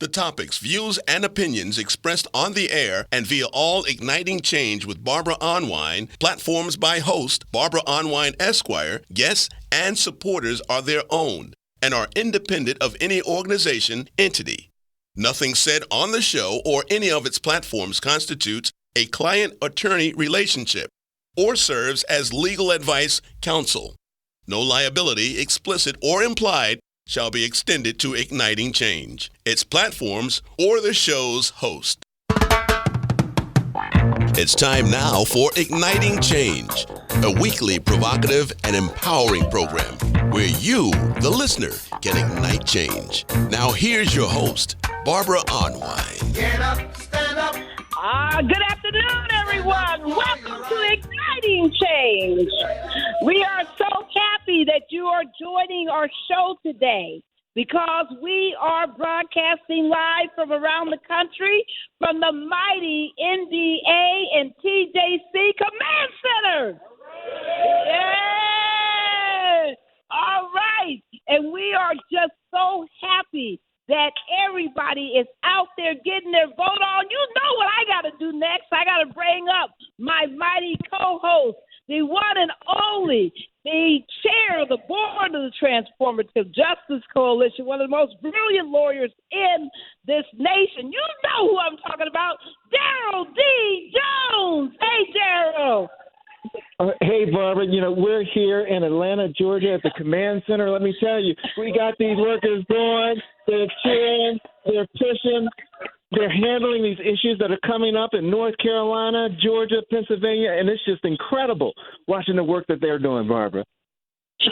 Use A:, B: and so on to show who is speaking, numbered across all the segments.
A: The topics, views, and opinions expressed on the air and via All Igniting Change with Barbara Arnwine, platforms by host Barbara Arnwine Esquire, guests, and supporters are their own and are independent of any organization, entity. Nothing said on the show or any of its platforms constitutes a client-attorney relationship or serves as legal advice counsel. No liability, explicit or implied, shall be extended to Igniting Change, its platforms, or the show's host. It's time now for Igniting Change, a weekly provocative and empowering program where you, the listener, can ignite change. Now here's your host, Barbara Arnwine.
B: Get up, stand up.
C: Good afternoon, everyone. Welcome to Igniting Change. We are so happy that you are joining our show today because we are broadcasting live from around the country from the mighty NDA and TJC Command Center. Yeah! All right. And we are just so happy that everybody is out there getting their vote on. You know what I got to do next. I got to bring up my mighty co-host, the one and only, the chair of the board of the Transformative Justice Coalition, one of the most brilliant lawyers in this nation. You know who I'm talking about, Daryl D. Jones. Hey, Daryl.
D: Hey, Barbara, we're here in Atlanta, Georgia at the Command Center. Let me tell you, we got these workers going. They're cheering. They're pushing. They're handling these issues that are coming up in North Carolina, Georgia, Pennsylvania, and it's just incredible watching the work that they're doing, Barbara.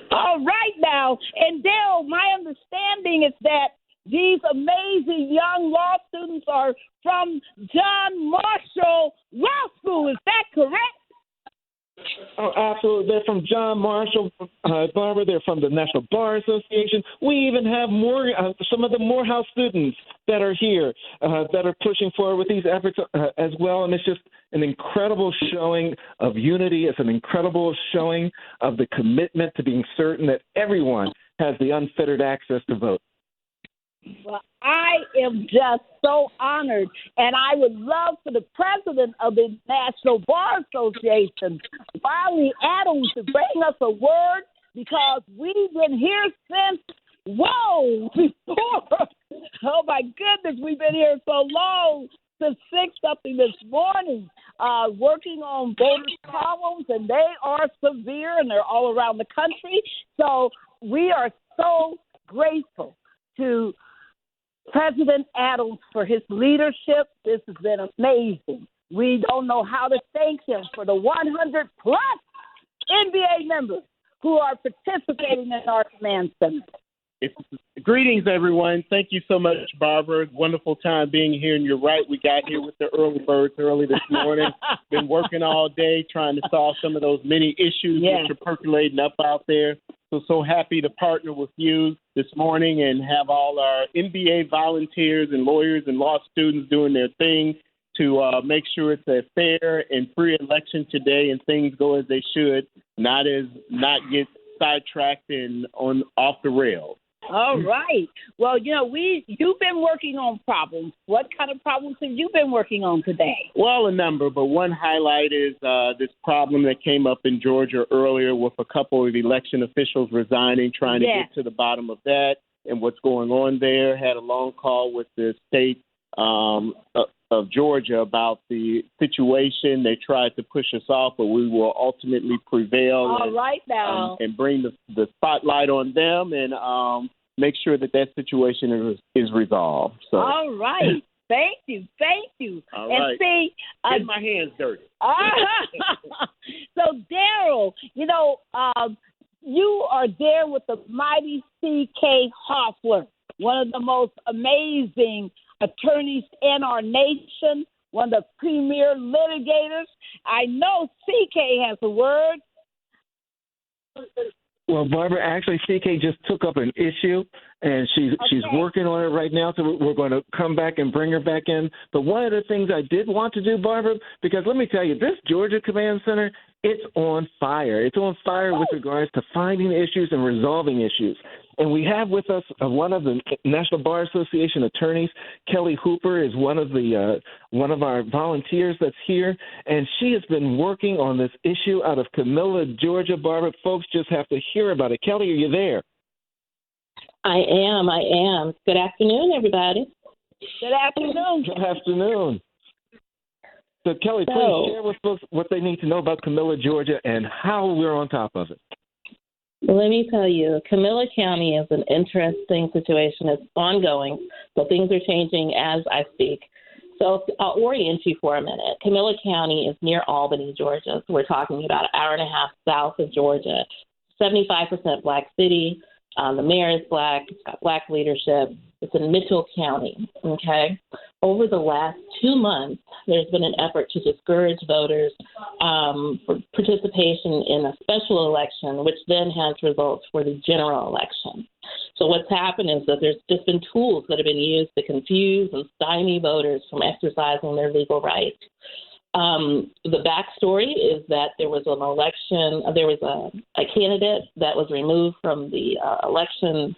C: All right now. And, Daryl, my understanding is that these amazing young law students are from John Marshall Law School. Is that correct?
D: Oh, absolutely. They're from John Marshall, Barbara. They're from the National Bar Association. We even have some of the Morehouse students that are here that are pushing forward with these efforts as well. And it's just an incredible showing of unity. It's an incredible showing of the commitment to being certain that everyone has the unfettered access to vote.
C: Well, I am just so honored, and I would love for the president of the National Bar Association, Wiley Adams, to bring us a word because we've been here since, before. Oh, my goodness, we've been here so long, since 6-something this morning, working on voters' problems, and they are severe, and they're all around the country. So we are so grateful to President Adams for his leadership. This has been amazing. We don't know how to thank him for the 100-plus NBA members who are participating in our command center.
E: Greetings, everyone. Thank you so much, Barbara. Wonderful time being here. And you're right, we got here with the early birds early this morning. Been working all day trying to solve some of those many issues that are percolating up out there. So happy to partner with you this morning and have all our NBA volunteers and lawyers and law students doing their thing to make sure it's a fair and free election today and things go as they should, not get sidetracked and off the rails.
C: All right. Well, you've been working on problems. What kind of problems have you been working on today?
E: Well, a number, but one highlight is this problem that came up in Georgia earlier with a couple of election officials resigning, trying to get to the bottom of that and what's going on there. Had a long call with the state of Georgia about the situation. They tried to push us off, but we will ultimately prevail.
C: All right now.
E: And bring the spotlight on them and make sure that situation is resolved. So.
C: All right. Thank you.
E: All
C: and
E: right.
C: see,
E: get my hands dirty.
C: So, Daryl, you are there with the mighty C.K. Hoffler, one of the most amazing attorneys in our nation, one of the premier litigators. I know C.K. has a word.
D: Well, Barbara, actually, CK just took up an issue, and she's working on it right now, so we're going to come back and bring her back in. But one of the things I did want to do, Barbara, because let me tell you, this Georgia Command Center, it's on fire. It's on fire with regards to finding issues and resolving issues. And we have with us one of the National Bar Association attorneys. Kelly Hooper is one of our volunteers that's here, and she has been working on this issue out of Camilla, Georgia. Barbara, folks just have to hear about it. Kelly, are you there?
B: I am. Good afternoon, everybody.
C: Good afternoon.
D: Good afternoon. So, Kelly, please share with folks what they need to know about Camilla, Georgia, and how we're on top of it.
B: Let me tell you, Camilla County is an interesting situation. It's ongoing, so things are changing as I speak. So I'll orient you for a minute. Camilla County is near Albany, Georgia. So we're talking about an hour and a half south of Georgia. 75% black city. The mayor is black. It's got black leadership. It's in Mitchell County, okay? Over the last 2 months, there's been an effort to discourage voters for participation in a special election, which then has results for the general election. So what's happened is that there's just been tools that have been used to confuse and stymie voters from exercising their legal rights. The backstory is that there was an election, there was a candidate that was removed from the election,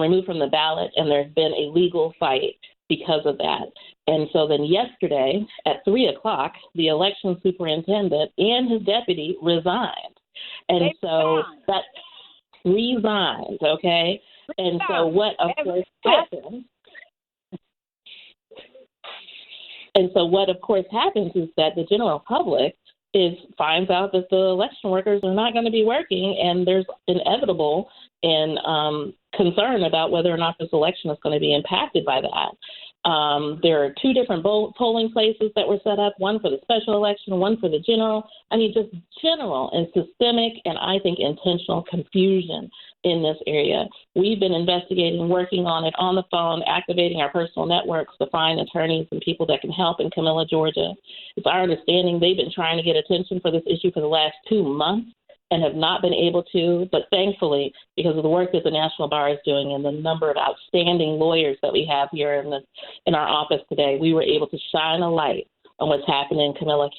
B: removed from the ballot, and there's been a legal fight because of that. And so then yesterday at 3 o'clock, the election superintendent and his deputy resigned. And so that resigned, okay? And so what, of course, happened? And so what, of course, happens is that the general public finds out that the election workers are not going to be working, and there's inevitable and concern about whether or not this election is going to be impacted by that. There are 2 different polling places that were set up, one for the special election, one for the general. I mean, just general and systemic and I think intentional confusion in this area. We've been investigating, working on it on the phone, activating our personal networks to find attorneys and people that can help in Camilla, Georgia. It's our understanding they've been trying to get attention for this issue for the last 2 months and have not been able to, but thankfully, because of the work that the National Bar is doing and the number of outstanding lawyers that we have here in our office today, we were able to shine a light on what's happening in Camilla,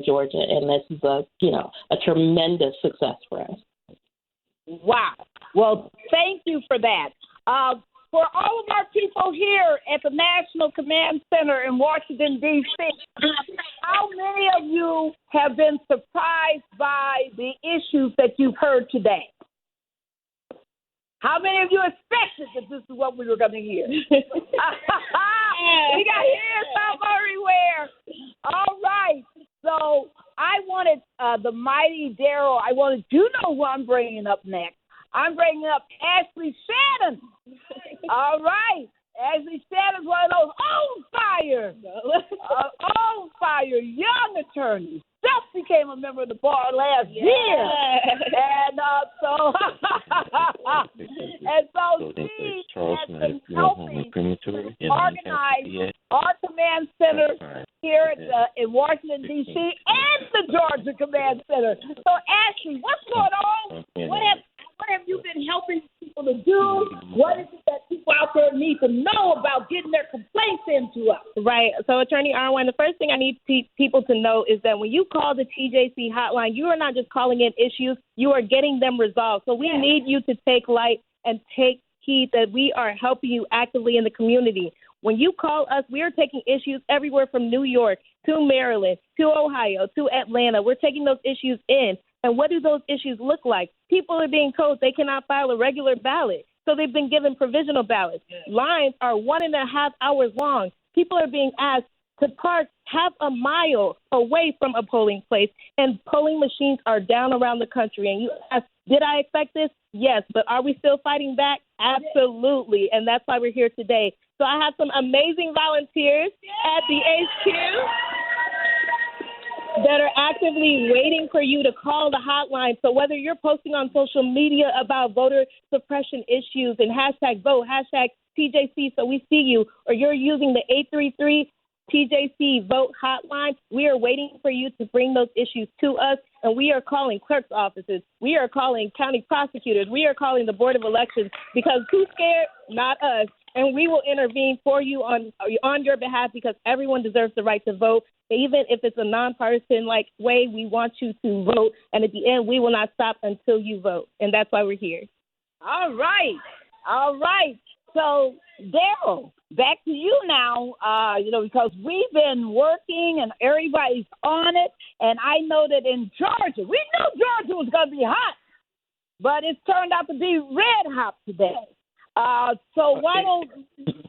B: Georgia, and this is a tremendous success for us.
C: Wow. Well, thank you for that. For all of our people here at the National Command Center in Washington, D.C., how many of you have been surprised by the issues that you've heard today? How many of you expected that this is what we were going to hear? We got ears up everywhere. All right. So I wanted the mighty Daryl. I wanted you to know who I'm bringing up next. I'm bringing up Ashley Shannon. All right. Ashley Shannon's one of those on fire young attorneys. Just became a member of the bar last year. And so she has been helping organize our command center here in Washington, D.C. and the Georgia Command Center. So, Ashley, what's going on? What have you been helping people to do? What is it that people out there need to know about getting their complaints into us?
F: Right. So, Attorney Arnwine, the first thing I need people to know is that when you call the TJC hotline, you are not just calling in issues, you are getting them resolved. So we need you to take light and take heed that we are helping you actively in the community. When you call us, we are taking issues everywhere from New York to Maryland to Ohio to Atlanta. We're taking those issues in. And what do those issues look like? People are being told they cannot file a regular ballot, so they've been given provisional ballots. Lines are 1.5 hours long. People are being asked to park half a mile away from a polling place, and polling machines are down around the country. And you ask, did I expect this? Yes, but are we still fighting back? Absolutely, and that's why we're here today. So I have some amazing volunteers at the HQ that are actively waiting for you to call the hotline. So whether you're posting on social media about voter suppression issues and hashtag vote, hashtag TJC, so we see you, or you're using the 833 TJC vote hotline, we are waiting for you to bring those issues to us. and we are calling clerk's offices. We are calling county prosecutors. We are calling the Board of Elections because who's scared? Not us. And we will intervene for you on your behalf because everyone deserves the right to vote. Even if it's a nonpartisan way, we want you to vote. And at the end, we will not stop until you vote. And that's why we're here.
C: All right. All right. So, Daryl, back to you now, because we've been working and everybody's on it. And I know that in Georgia, we knew Georgia was going to be hot, but it's turned out to be red hot today. So why don't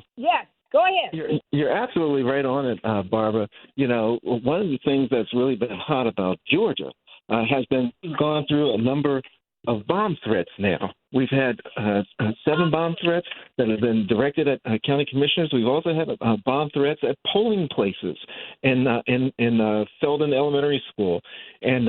C: – yes, go ahead.
D: You're absolutely right on it, Barbara. One of the things that's really been hot about Georgia has been gone through a number of bomb threats now. We've had 7 bomb threats that have been directed at county commissioners. We've also had bomb threats at polling places in Felden Elementary School. And,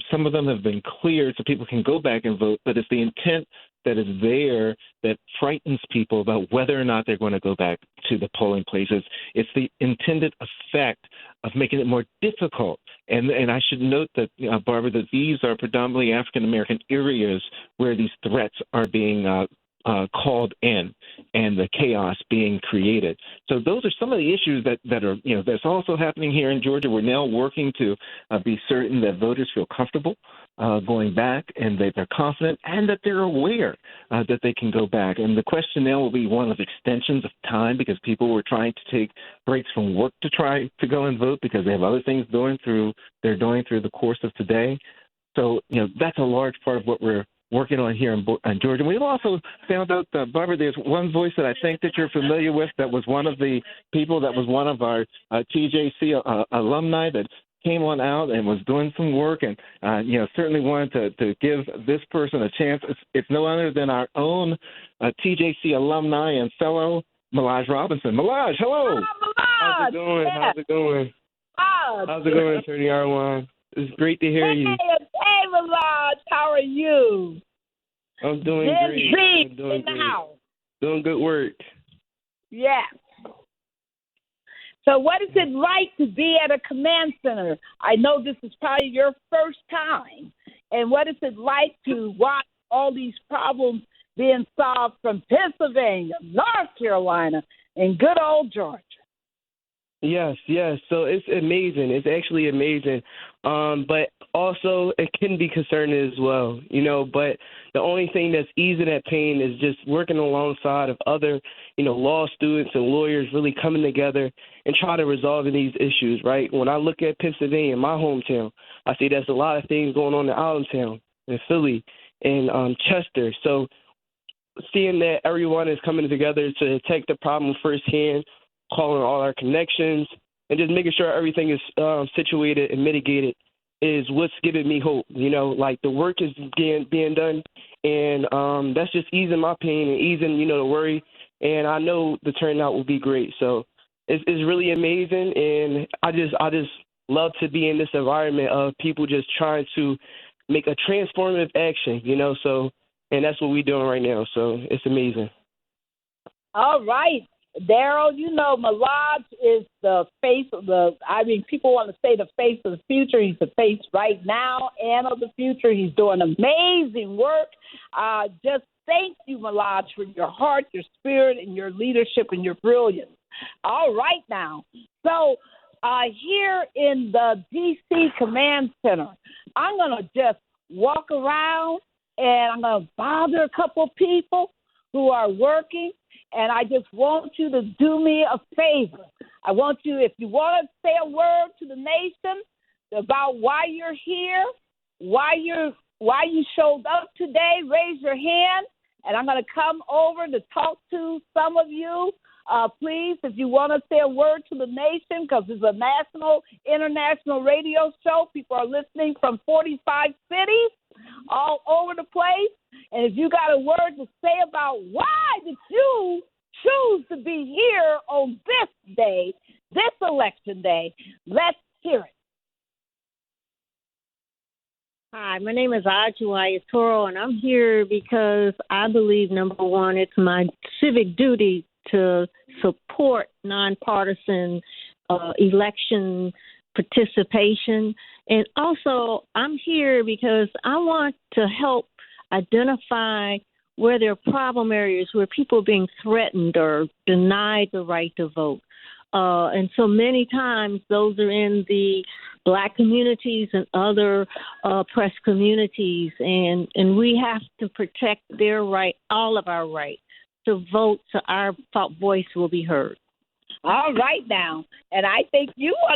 D: some of them have been cleared so people can go back and vote, but it's the intent that is there that frightens people about whether or not they're going to go back to the polling places. It's the intended effect of making it more difficult. And I should note that, Barbara, that these are predominantly African-American areas where these threats are being called in and the chaos being created. So those are some of the issues that are, that's also happening here in Georgia. We're now working to be certain that voters feel comfortable going back and that they're confident and that they're aware that they can go back. And the question now will be one of extensions of time because people were trying to take breaks from work to try to go and vote because they have other things they're doing through the course of today. So, that's a large part of what we're working on here in Georgia. We've also found out, Barbara, there's one voice that I think that you're familiar with that was one of the people that was one of our TJC alumni that came on out and was doing some work and, certainly wanted to give this person a chance. It's no other than our own TJC alumni and fellow Malaj Robinson. Malaj, hello.
C: How's
G: it going? Yeah. How's it going? How's it going, Attorney Arnwine? It's great to hear you.
C: Hey, Malaj, how are you?
G: I'm doing great. I'm doing great. Doing good work.
C: Yes. So what is it like to be at a command center? I know this is probably your first time. And what is it like to watch all these problems being solved from Pennsylvania, North Carolina, and good old Georgia?
G: Yes. So it's amazing. It's actually amazing. But also it can be concerning as well, but the only thing that's easing that pain is just working alongside of other, law students and lawyers really coming together and try to resolve these issues, right? When I look at Pennsylvania, my hometown, I see there's a lot of things going on in Allentown, in Philly, and Chester. So seeing that everyone is coming together to take the problem firsthand, calling all our connections, and just making sure everything is situated and mitigated is what's giving me hope. The work is being done, and that's just easing my pain and easing, the worry. And I know the turnout will be great. So it's really amazing, and I just love to be in this environment of people just trying to make a transformative action, So, and that's what we're doing right now. So it's amazing.
C: All right. Daryl, Malaj is the face of people want to say the face of the future. He's the face right now and of the future. He's doing amazing work. Just thank you, Malaj, for your heart, your spirit, and your leadership and your brilliance. All right now. So here in the D.C. Command Center, I'm going to just walk around and I'm going to bother a couple people who are working. And I just want you to do me a favor. I want you, if you want to say a word to the nation about why you're here, why you showed up today, raise your hand, and I'm going to come over to talk to some of you. Please, if you want to say a word to the nation, because it's a national, international radio show. People are listening from 45 cities all over the place. And if you got a word to say about why did you choose to be here on this day, this election day, let's hear it.
H: Hi, my name is Arnwine Toro, and I'm here because I believe, number one, it's my civic duty to support nonpartisan election participation. And also, I'm here because I want to help identify where there are problem areas where people are being threatened or denied the right to vote. And so many times those are in the Black communities and other oppressed communities. And we have to protect their right, all of our right to vote so our voice will be heard.
C: All right now. And I think you want to